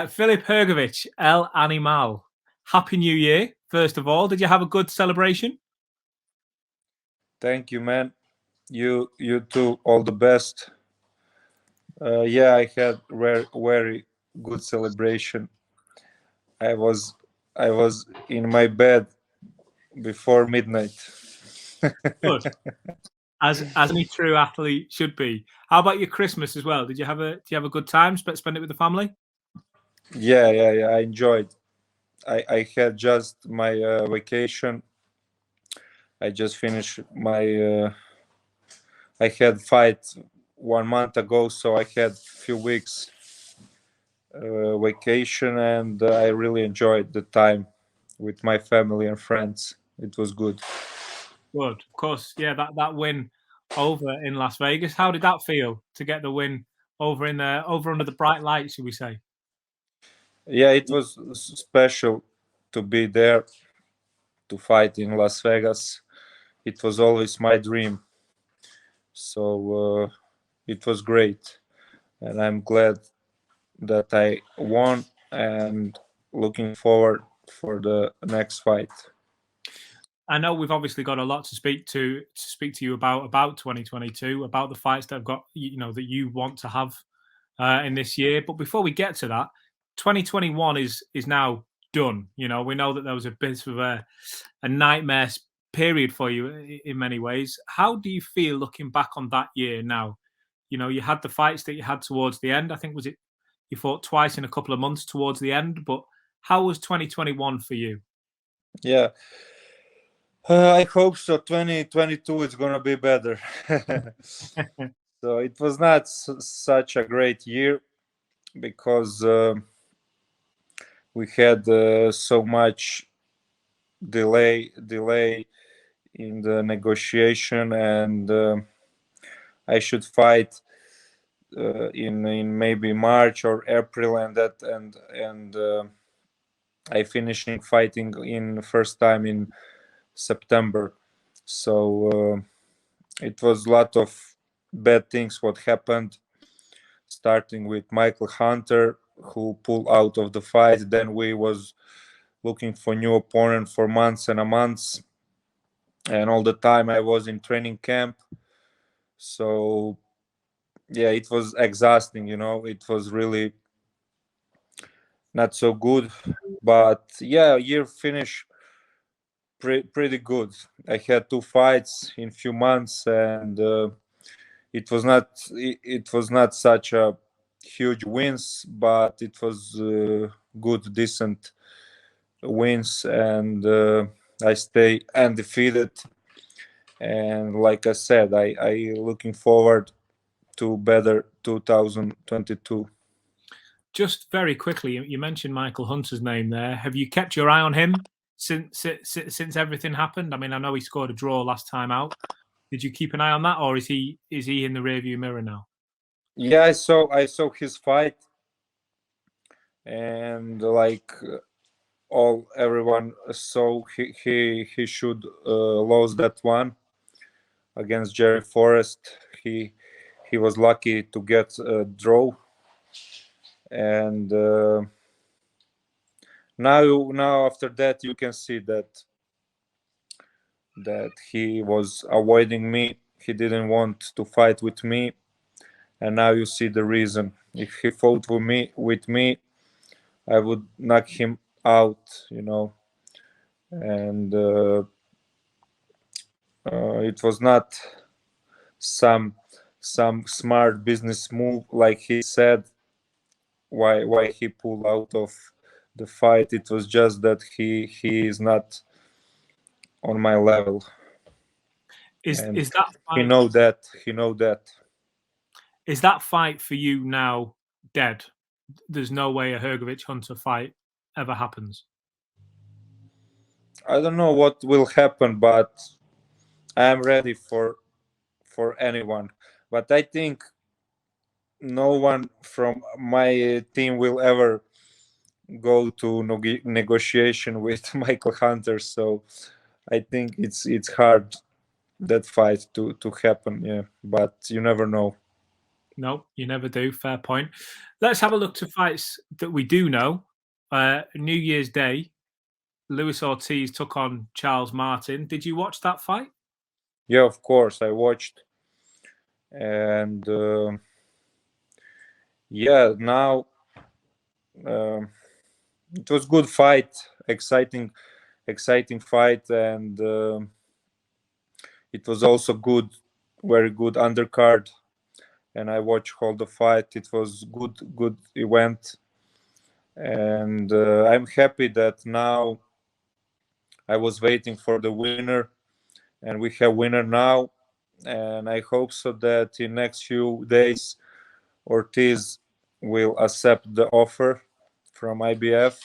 Filip Hrgovic, El Animal. Happy New Year, first of all. Did you have a good celebration? Thank you, man. You too. All the best. Yeah, I had very good celebration. I was in my bed before midnight. Good. As any true athlete should be. How about your Christmas as well? Did you have a good time? Spend it with the family? Yeah. I enjoyed. I had just my vacation. I just finished my. I had fight 1 month ago, so I had few weeks vacation, and I really enjoyed the time with my family and friends. It was good. Good, of course. Yeah, that win over in Las Vegas. How did that feel to get the win over under the bright lights, should we say? Yeah, it was special to be there to fight in Las Vegas. It was always my dream, so it was great, and I'm glad that I won and looking forward for the next fight. I know we've obviously got a lot to speak to you about 2022, about the fights that have got that you want to have in this year. But before we get to that, 2021 is now done. We know that there was a bit of a nightmare period for you in many ways. How do you feel looking back on that year now? You had the fights that you had towards the end. I think was it you fought twice in a couple of months towards the end. But how was 2021 for you? Yeah. I hope so. 2022 is gonna be better. So it was not such a great year because we had so much delay in the negotiation, and I should fight in maybe March or April, and I finishing fighting in first time in September. So it was a lot of bad things what happened, starting with Michael Hunter, who pulled out of the fight. Then we was looking for new opponent for months and months, and all the time I was in training camp. So yeah, it was exhausting. It was really not so good. But yeah, year finish pretty good. I had two fights in few months, and it was not such a huge wins, but it was good, decent wins, and I stay undefeated. And like I said, I looking forward to better 2022. Just very quickly, you mentioned Michael Hunter's name there. Have you kept your eye on him since everything happened? I mean, I know he scored a draw last time out. Did you keep an eye on that, or is he in the rearview mirror now? Yeah, I saw his fight, and like everyone saw, he should lose that one against Jerry Forrest. He was lucky to get a draw, and now after that you can see that he was avoiding me. He didn't want to fight with me, and now you see the reason. If he fought with me, I would knock him out, and it was not some smart business move, like he said. Why he pulled out of the fight? It was just that he is not on my level. Is that fight, he know that? Is that fight for you now dead? There's no way a Hrgovic Hunter fight ever happens. I don't know what will happen, but I'm ready for anyone. But I think no one from my team will ever go to negotiation with Michael Hunter. So I think it's hard that fight to happen. Yeah, but you never know. No, you never do. Fair point. Let's have a look to fights that we do know. New Year's Day, Luis Ortiz took on Charles Martin. Did you watch that fight? Yeah, of course, I watched, and yeah, now it was good fight, exciting fight, and it was also good, very good undercard. And I watched all the fight. It was good event, and I'm happy that now I was waiting for the winner, and we have winner now, and I hope so that in next few days Ortiz will accept the offer from IBF,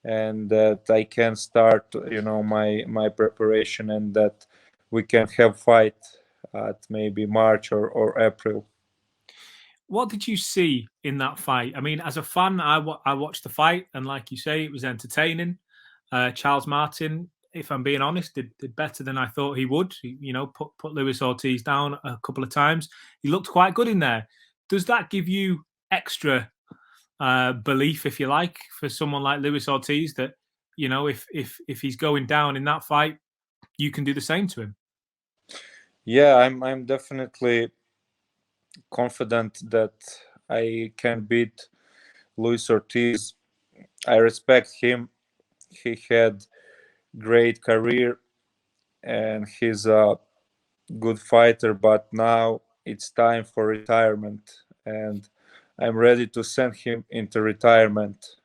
and that I can start, my preparation, and that we can have fight at maybe March or April. What did you see in that fight? I mean, as a fan, I watched the fight, and like you say, it was entertaining. Charles Martin, if I'm being honest, did better than I thought he would. He, put Luis Ortiz down a couple of times. He looked quite good in there. Does that give you extra belief, if you like, for someone like Luis Ortiz that if he's going down in that fight, you can do the same to him? Yeah, I'm definitely confident that I can beat Luis Ortiz. I respect him. He had great career, and he's a good fighter, but now it's time for retirement, and I'm ready to send him into retirement.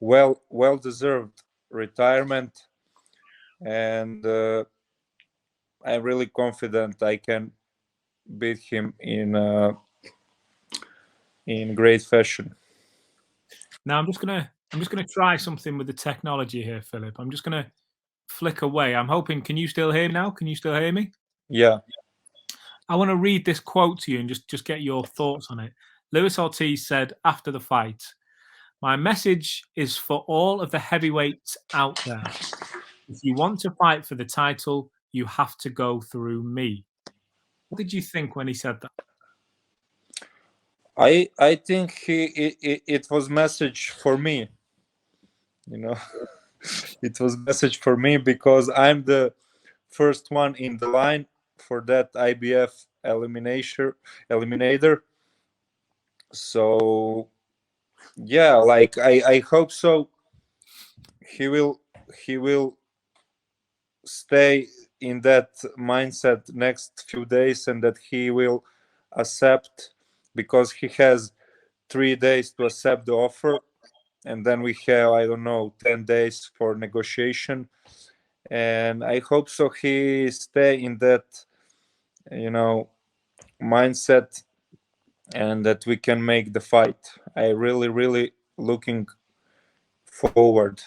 Well deserved retirement, and I'm really confident I can beat him in great fashion. Now I'm just gonna try something with the technology here, Philip. I'm just gonna flick away. I'm hoping. Can you still hear me now? Can you still hear me? Yeah. I want to read this quote to you and just get your thoughts on it. Luis Ortiz said after the fight, "My message is for all of the heavyweights out there. If you want to fight for the title, you have to go through me." What did you think when he said that? I think it was message for me, you know. It was message for me because I'm the first one in the line for that IBF eliminator. So yeah, like I hope so. He will stay in that mindset next few days, and that he will accept, because he has 3 days to accept the offer, and then we have, I don't know, 10 days for negotiation. And I hope so he stay in that, mindset, and that we can make the fight. I really looking forward,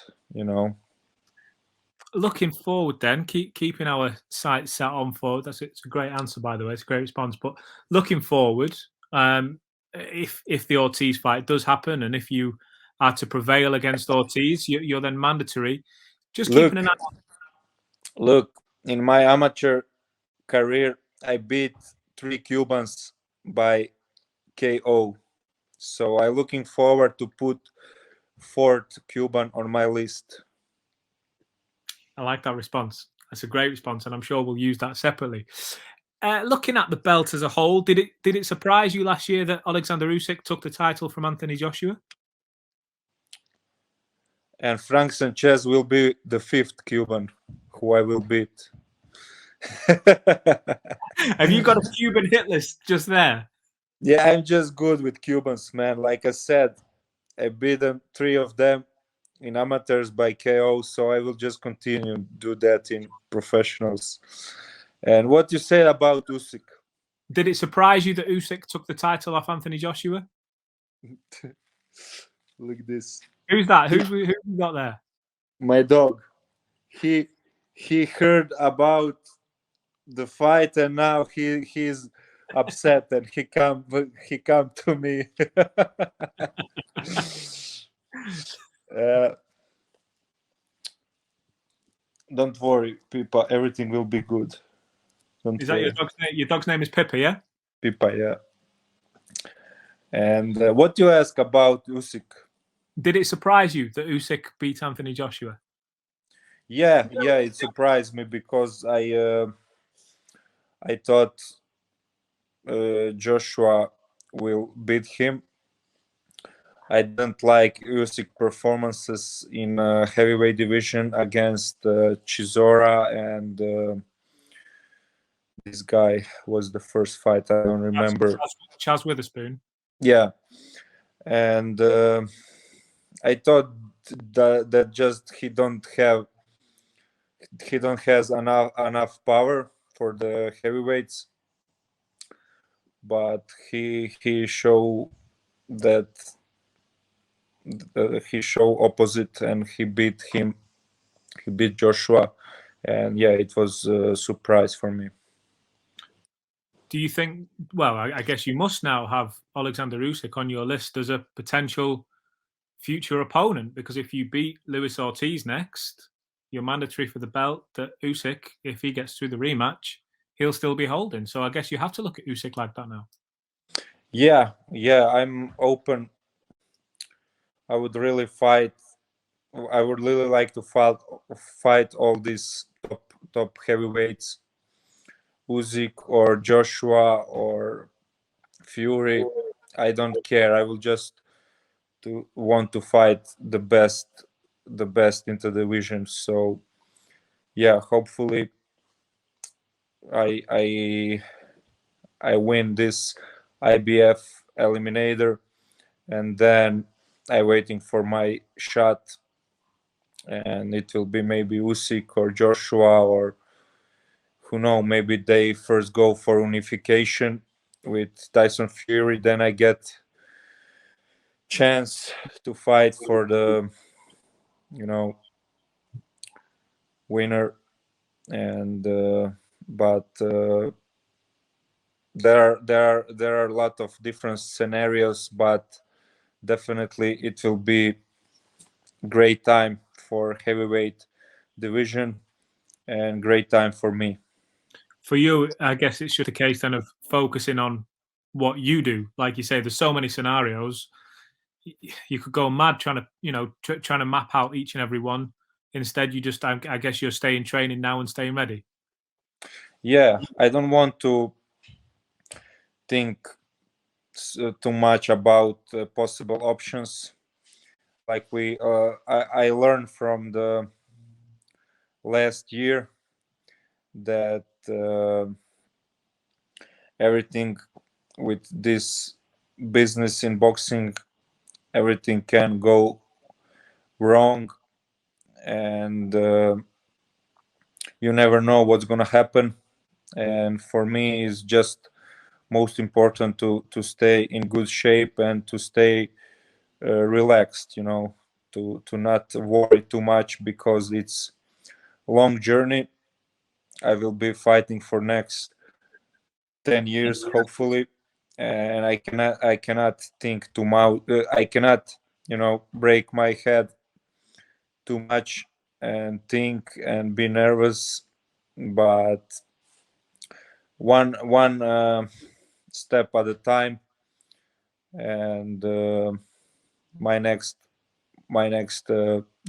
Looking forward, then keeping our sights set on forward. It's a great answer, by the way. It's a great response. But looking forward, if the Ortiz fight does happen, and if you are to prevail against Ortiz, you're then mandatory. Just keeping look an eye. look in my amateur career, I beat 3 Cubans by KO. So I'm looking forward to put fourth Cuban on my list. I like that response. That's a great response, and I'm sure we'll use that separately. Looking at the belt as a whole, did it surprise you last year that Oleksandr Usyk took the title from Anthony Joshua? And Frank Sanchez will be the fifth Cuban who I will beat. Have you got a Cuban hit list just there? Yeah, I'm just good with Cubans, man. Like I said, I beat them, 3 of them in amateurs by KO, so I will just continue do that in professionals. And what you said about Usyk? Did it surprise you that Usyk took the title off Anthony Joshua? Look this. Who's that? Who you got there? My dog. He heard about the fight, and now he's upset, and he come to me. Don't worry, Pipa. Everything will be good. Don't Is that worry. your dog's name? Your dog's name is Pippa, yeah? Pipa, yeah. And what you ask about Usyk? Did it surprise you that Usyk beat Anthony Joshua? Yeah, it surprised me because I thought Joshua will beat him. I didn't like Usyk performances in heavyweight division against Chisora and this guy was the first fight. I don't remember. Chaz Witherspoon. Yeah, and I thought that just he don't has enough power for the heavyweights, but he show that he show opposite and he beat him. He beat Joshua, and yeah, it was a surprise for me. Do you think? Well, I guess you must now have Oleksandr Usyk on your list as a potential future opponent, because if you beat Luis Ortiz next, you're mandatory for the belt that Usyk, if he gets through the rematch, he'll still be holding. So I guess you have to look at Usyk like that now. Yeah, I'm open. I would really fight. I would really like to fight all these top heavyweights, Usyk or Joshua or Fury. I don't care. I will just want to fight the best in the division. So yeah, hopefully I win this IBF eliminator, and then I waiting for my shot, and it will be maybe Usyk or Joshua, or who know, maybe they first go for unification with Tyson Fury, then I get chance to fight for the winner. And but there are a lot of different scenarios, but definitely it will be great time for heavyweight division and great time for me. For you, I guess it's just a case then of focusing on what you do. Like you say, there's so many scenarios. You could go mad trying to, trying to map out each and every one. Instead, you just, I guess, you're staying training now and staying ready. Yeah, I don't want to think too much about possible options. Like I learned from the last year that everything with this business in boxing, everything can go wrong, and you never know what's gonna happen. And for me, it's just most important to stay in good shape and to stay relaxed. To not worry too much, because it's a long journey. I will be fighting for next 10 years, hopefully, and I cannot think too much. I cannot, break my head too much and think and be nervous. But one step at a time, and my next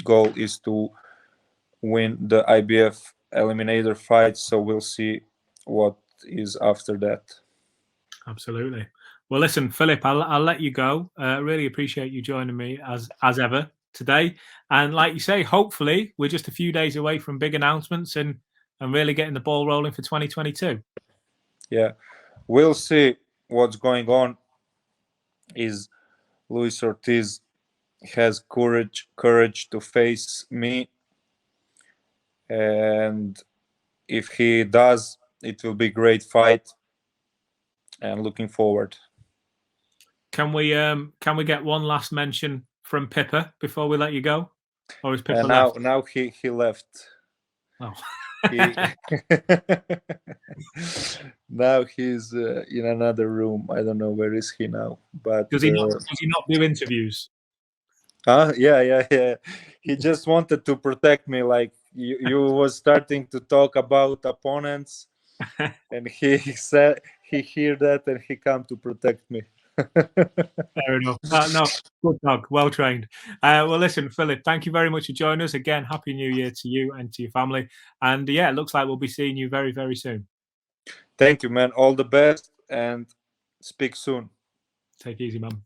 goal is to win the IBF eliminator fight. So we'll see what is after that. Absolutely. Well, listen, Filip, I'll let you go. Really appreciate you joining me as ever today. And like you say, hopefully we're just a few days away from big announcements and really getting the ball rolling for 2022. Yeah, we'll see what's going on. Is Luis Ortiz has courage to face me, and if he does, it will be great fight, and looking forward. Can we get one last mention from Pippa before we let you go? Or is Pippa And left? now he left. Oh. He now he's in another room. I don't know where is he now, but Does he not do interviews? Yeah. He just wanted to protect me. Like you was starting to talk about opponents, and he said he hear that and he come to protect me. Fair enough. No, good dog, well trained. Well, listen, Filip, thank you very much for joining us again. Happy New Year to you and to your family. And yeah, it looks like we'll be seeing you very, very soon. Thank you, man. All the best and speak soon. Take it easy, man.